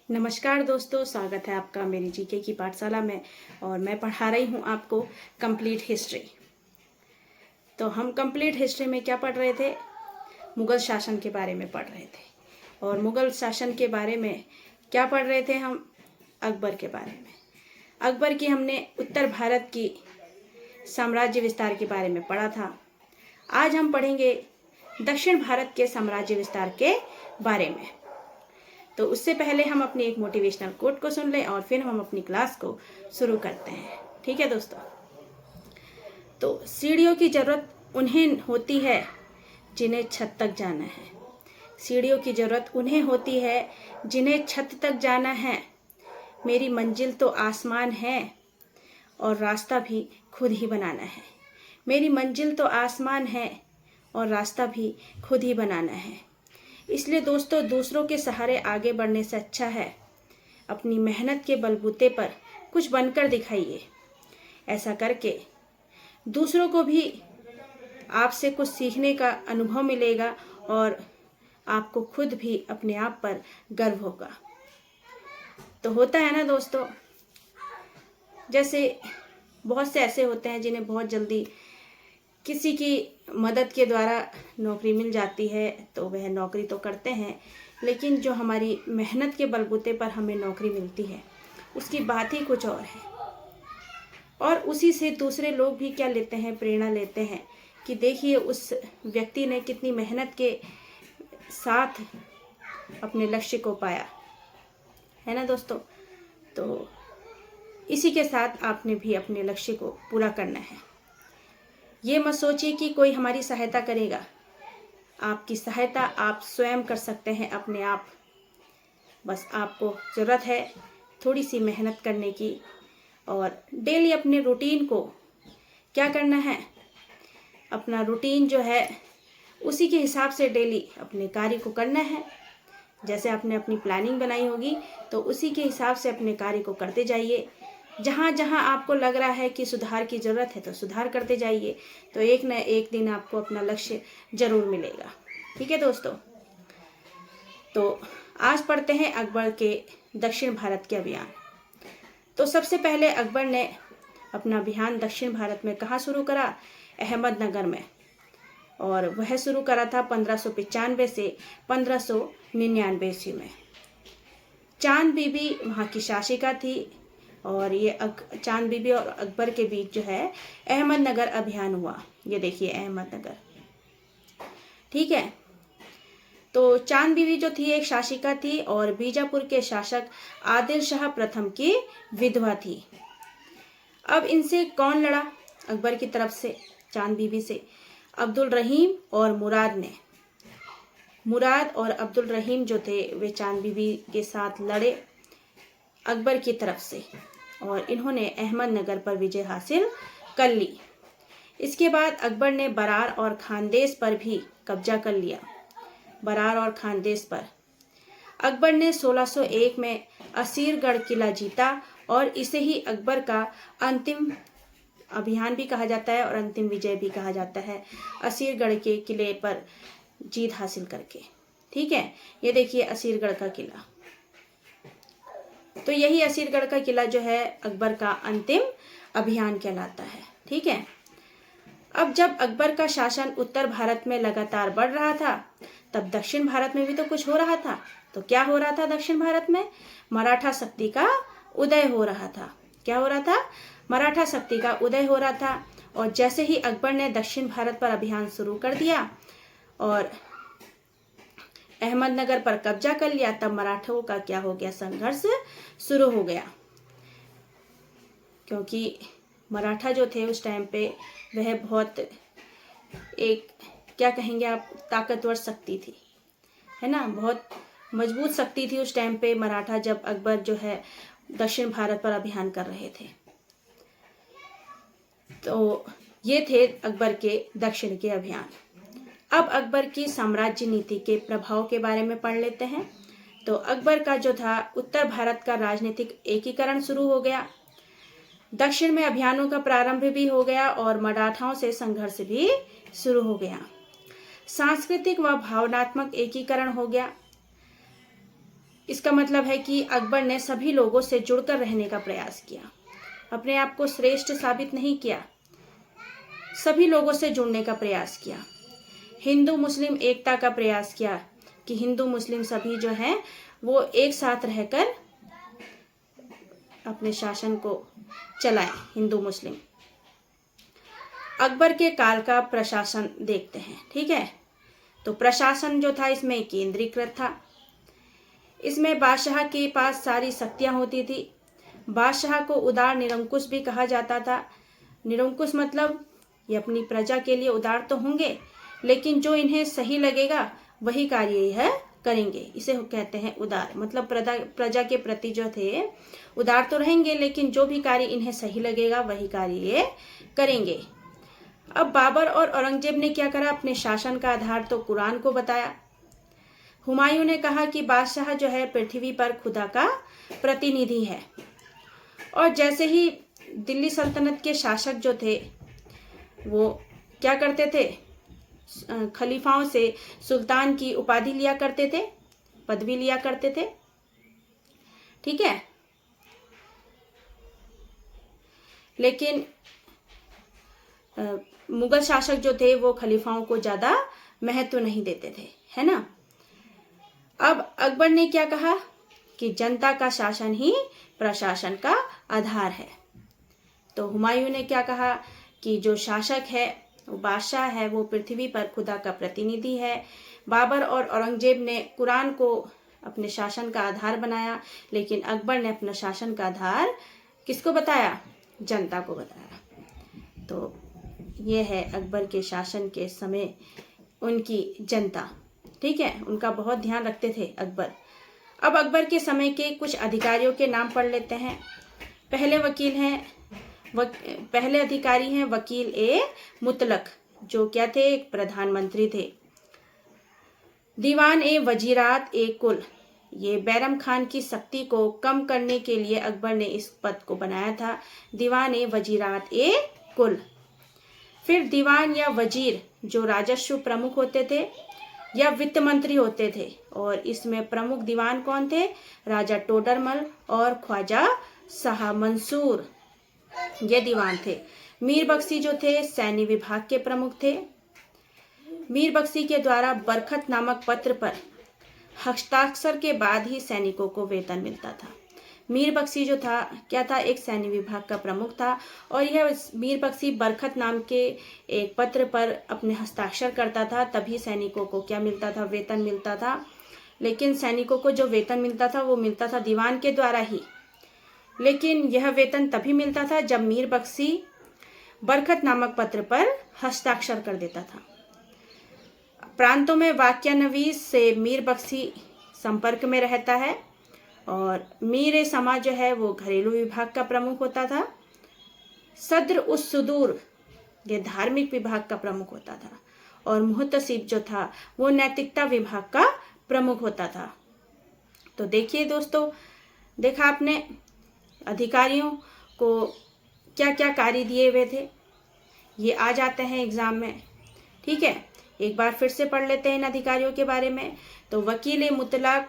नमस्कार दोस्तों, स्वागत है आपका मेरी जीके की पाठशाला में। और मैं पढ़ा रही हूँ आपको कंप्लीट हिस्ट्री। तो हम कंप्लीट हिस्ट्री में क्या पढ़ रहे थे? मुग़ल शासन के बारे में पढ़ रहे थे। और मुग़ल शासन के बारे में क्या पढ़ रहे थे हम? अकबर के बारे में। अकबर की हमने उत्तर भारत की साम्राज्य विस्तार के बारे में पढ़ा था। आज हम पढ़ेंगे दक्षिण भारत के साम्राज्य विस्तार के बारे में। तो उससे पहले हम अपनी एक मोटिवेशनल कोट को सुन लें और फिर हम अपनी क्लास को शुरू करते हैं। ठीक है दोस्तों? तो सीढ़ियों की ज़रूरत उन्हें होती है जिन्हें छत तक जाना है। सीढ़ियों की ज़रूरत उन्हें होती है जिन्हें छत तक जाना है। मेरी मंजिल तो आसमान है और रास्ता भी खुद ही बनाना है। मेरी मंजिल तो आसमान है और रास्ता भी खुद ही बनाना है। इसलिए दोस्तों, दूसरों के सहारे आगे बढ़ने से अच्छा है अपनी मेहनत के बलबूते पर कुछ बनकर दिखाइए। ऐसा करके दूसरों को भी आपसे कुछ सीखने का अनुभव मिलेगा और आपको खुद भी अपने आप पर गर्व होगा। तो होता है ना दोस्तों, जैसे बहुत से ऐसे होते हैं जिन्हें बहुत जल्दी किसी की मदद के द्वारा नौकरी मिल जाती है, तो वह नौकरी तो करते हैं, लेकिन जो हमारी मेहनत के बलबूते पर हमें नौकरी मिलती है उसकी बात ही कुछ और है। और उसी से दूसरे लोग भी क्या लेते हैं? प्रेरणा लेते हैं कि देखिए उस व्यक्ति ने कितनी मेहनत के साथ अपने लक्ष्य को पाया, है ना दोस्तों? तो इसी के साथ आपने भी अपने लक्ष्य को पूरा करना है। ये मत सोचिए कि कोई हमारी सहायता करेगा। आपकी सहायता आप स्वयं कर सकते हैं अपने आप। बस आपको ज़रूरत है थोड़ी सी मेहनत करने की और डेली अपने रूटीन को क्या करना है? अपना रूटीन जो है उसी के हिसाब से डेली अपने कार्य को करना है। जैसे आपने अपनी प्लानिंग बनाई होगी तो उसी के हिसाब से अपने कार्य को करते जाइए। जहाँ जहाँ आपको लग रहा है कि सुधार की ज़रूरत है तो सुधार करते जाइए, तो एक न एक दिन आपको अपना लक्ष्य ज़रूर मिलेगा। ठीक है दोस्तों? तो आज पढ़ते हैं अकबर के दक्षिण भारत के अभियान। तो सबसे पहले अकबर ने अपना अभियान दक्षिण भारत में कहाँ शुरू करा? अहमदनगर में। और वह शुरू करा था 1595 से 1599 ईस्वी में। चांद बीबी वहाँ की शासिका थी और ये चांद बीबी और अकबर के बीच जो है अहमदनगर अभियान हुआ। ये देखिए अहमदनगर। ठीक है? तो चांद बीबी जो थी एक शासिका थी और बीजापुर के शासक आदिल शाह प्रथम की विधवा थी। अब इनसे कौन लड़ा? अकबर की तरफ से चांद बीबी से अब्दुल रहीम और मुराद ने। मुराद और अब्दुल रहीम जो थे वे चांद बीबी के साथ लड़े अकबर की तरफ से और इन्होंने अहमदनगर पर विजय हासिल कर ली। इसके बाद अकबर ने बरार और खानदेश पर भी कब्जा कर लिया। बरार और खानदेश पर अकबर ने 1601 में असीरगढ़ किला जीता और इसे ही अकबर का अंतिम अभियान भी कहा जाता है और अंतिम विजय भी कहा जाता है, असीरगढ़ के किले पर जीत हासिल करके। ठीक है? ये देखिए असीरगढ़ का किला। तो यही असीरगढ़ का किला जो है अकबर का अंतिम अभियान कहलाता है। ठीक है? अब जब अकबर का शासन उत्तर भारत में लगातार बढ़ रहा था तब दक्षिण भारत में भी तो कुछ हो रहा था। तो क्या हो रहा था दक्षिण भारत में? मराठा शक्ति का उदय हो रहा था। क्या हो रहा था? मराठा शक्ति का उदय हो रहा था। और जैसे ही अकबर ने दक्षिण भारत पर अभियान शुरू कर दिया और अहमदनगर पर कब्जा कर लिया, तब मराठों का क्या हो गया? संघर्ष शुरू हो गया। क्योंकि मराठा जो थे उस टाइम पे वह बहुत एक क्या कहेंगे आप, ताकतवर शक्ति थी, है ना? बहुत मजबूत शक्ति थी उस टाइम पे मराठा, जब अकबर जो है दक्षिण भारत पर अभियान कर रहे थे। तो ये थे अकबर के दक्षिण के अभियान। अब अकबर की साम्राज्य नीति के प्रभाव के बारे में पढ़ लेते हैं। तो अकबर का जो था उत्तर भारत का राजनीतिक एकीकरण शुरू हो गया। दक्षिण में अभियानों का प्रारंभ भी हो गया और मराठाओं से संघर्ष भी शुरू हो गया। सांस्कृतिक व भावनात्मक एकीकरण हो गया। इसका मतलब है कि अकबर ने सभी लोगों से जुड़कर रहने का प्रयास किया, अपने आप को श्रेष्ठ साबित नहीं किया, सभी लोगों से जुड़ने का प्रयास किया। हिंदू मुस्लिम एकता का प्रयास किया कि हिंदू मुस्लिम सभी जो हैं वो एक साथ रहकर अपने शासन को चलाएं, हिंदू मुस्लिम। अकबर के काल का प्रशासन देखते हैं, ठीक है। तो प्रशासन जो था इसमें केंद्रीकृत था, इसमें बादशाह के पास सारी शक्तियां होती थी। बादशाह को उदार निरंकुश भी कहा जाता था। निरंकुश मतलब ये अपनी प्रजा के लिए उदार तो होंगे, लेकिन जो इन्हें सही लगेगा वही कार्य यह करेंगे, इसे कहते हैं उदार। मतलब प्रजा के प्रति जो थे उदार तो रहेंगे, लेकिन जो भी कार्य इन्हें सही लगेगा वही कार्य ये करेंगे। अब बाबर और औरंगजेब ने क्या करा, अपने शासन का आधार तो कुरान को बताया। हुमायूं ने कहा कि बादशाह जो है पृथ्वी पर खुदा का प्रतिनिधि है, और जैसे ही दिल्ली सल्तनत के शासक जो थे वो क्या करते थे, खलीफाओं से सुल्तान की उपाधि लिया करते थे, पदवी लिया करते थे, ठीक है। लेकिन मुगल शासक जो थे वो खलीफाओं को ज्यादा महत्व नहीं देते थे, है ना। अब अकबर ने क्या कहा कि जनता का शासन ही प्रशासन का आधार है। तो हुमायूं ने क्या कहा कि जो शासक है, वो बादशाह है, वो पृथ्वी पर खुदा का प्रतिनिधि है। बाबर और औरंगजेब ने कुरान को अपने शासन का आधार बनाया, लेकिन अकबर ने अपना शासन का आधार किसको बताया, जनता को बताया। तो ये है अकबर के शासन के समय उनकी जनता, ठीक है, उनका बहुत ध्यान रखते थे अकबर। अब अकबर के समय के कुछ अधिकारियों के नाम पढ़ लेते हैं। पहले अधिकारी हैं वकील ए मुतलक, जो क्या थे, एक प्रधानमंत्री थे। दीवान ए वजीरात ए कुल, ये बैरम खान की शक्ति को कम करने के लिए अकबर ने इस पद को बनाया था, दीवान ए वजीरात ए कुल। फिर दीवान या वजीर जो राजस्व प्रमुख होते थे या वित्त मंत्री होते थे, और इसमें प्रमुख दीवान कौन थे, राजा टोडरमल और ख्वाजा शाह मंसूर, ये दीवान थे। मीर बख्शी जो थे सैन्य विभाग के प्रमुख थे। मीर बख्शी के द्वारा बरखत नामक पत्र पर हस्ताक्षर के बाद ही सैनिकों को वेतन मिलता था। मीर बख्शी जो था क्या था, एक सैन्य विभाग का प्रमुख था, और यह मीर बख्शी बरखत नाम के एक पत्र पर अपने हस्ताक्षर करता था, तभी सैनिकों को क्या मिलता था, वेतन मिलता था। लेकिन सैनिकों को जो वेतन मिलता था वो मिलता था दीवान के द्वारा ही, लेकिन यह वेतन तभी मिलता था जब मीर बख्शी बरखत नामक पत्र पर हस्ताक्षर कर देता था। प्रांतों में वाक्यानवीस से मीर बख्शी संपर्क में रहता है, और मीर समा जो है वो घरेलू विभाग का प्रमुख होता था। सद्र उस सुदूर ये धार्मिक विभाग का प्रमुख होता था, और मुहतसिब जो था वो नैतिकता विभाग का प्रमुख होता था। तो देखिए दोस्तों, देखा आपने अधिकारियों को क्या क्या कार्य दिए हुए थे, ये आ जाते हैं एग्जाम में, ठीक है। एक बार फिर से पढ़ लेते हैं इन अधिकारियों के बारे में। तो वकील मुतलक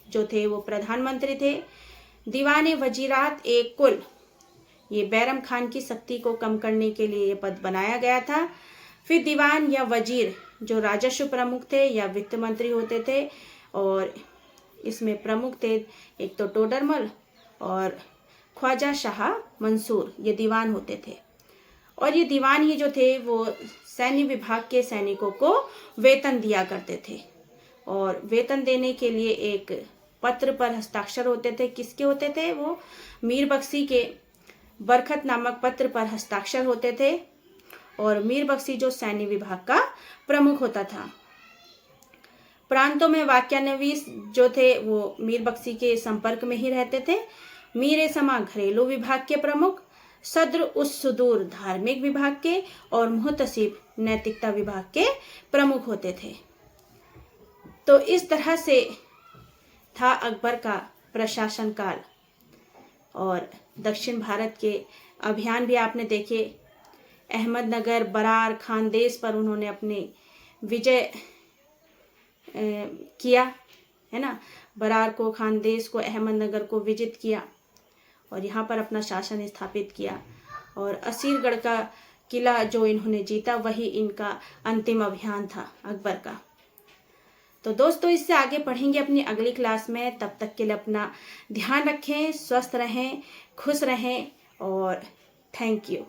जो थे वो प्रधानमंत्री थे। दीवान वजीरात ए कुल, ये बैरम खान की शक्ति को कम करने के लिए ये पद बनाया गया था। फिर दीवान या वजीर जो राजस्व प्रमुख थे या वित्त मंत्री होते थे, और इसमें प्रमुख थे एक तो टोडरमल और ख्वाजा शाह मंसूर, ये दीवान होते थे। और ये दीवान ही जो थे वो सैन्य विभाग के सैनिकों को वेतन दिया करते थे, और वेतन देने के लिए एक पत्र पर हस्ताक्षर होते थे। किसके होते थे, वो मीर बख्शी के बरखत नामक पत्र पर हस्ताक्षर होते थे, और मीर बख्शी जो सैन्य विभाग का प्रमुख होता था। प्रांतों में वाक्यानवीस जो थे वो मीर बख्शी के संपर्क में ही रहते थे। मीर समा घरेलू विभाग के प्रमुख, सद्र उस सुदूर धार्मिक विभाग के, और मुहतसिब नैतिकता विभाग के प्रमुख होते थे। तो इस तरह से था अकबर का प्रशासन काल। और दक्षिण भारत के अभियान भी आपने देखे, अहमदनगर, बरार, खानदेश पर उन्होंने अपने विजय किया, है ना। बरार को, खानदेश को, अहमदनगर को विजिट किया और यहाँ पर अपना शासन स्थापित किया। और असीरगढ़ का किला जो इन्होंने जीता वही इनका अंतिम अभियान था अकबर का। तो दोस्तों इससे आगे पढ़ेंगे अपनी अगली क्लास में। तब तक के लिए अपना ध्यान रखें, स्वस्थ रहें, खुश रहें और थैंक यू।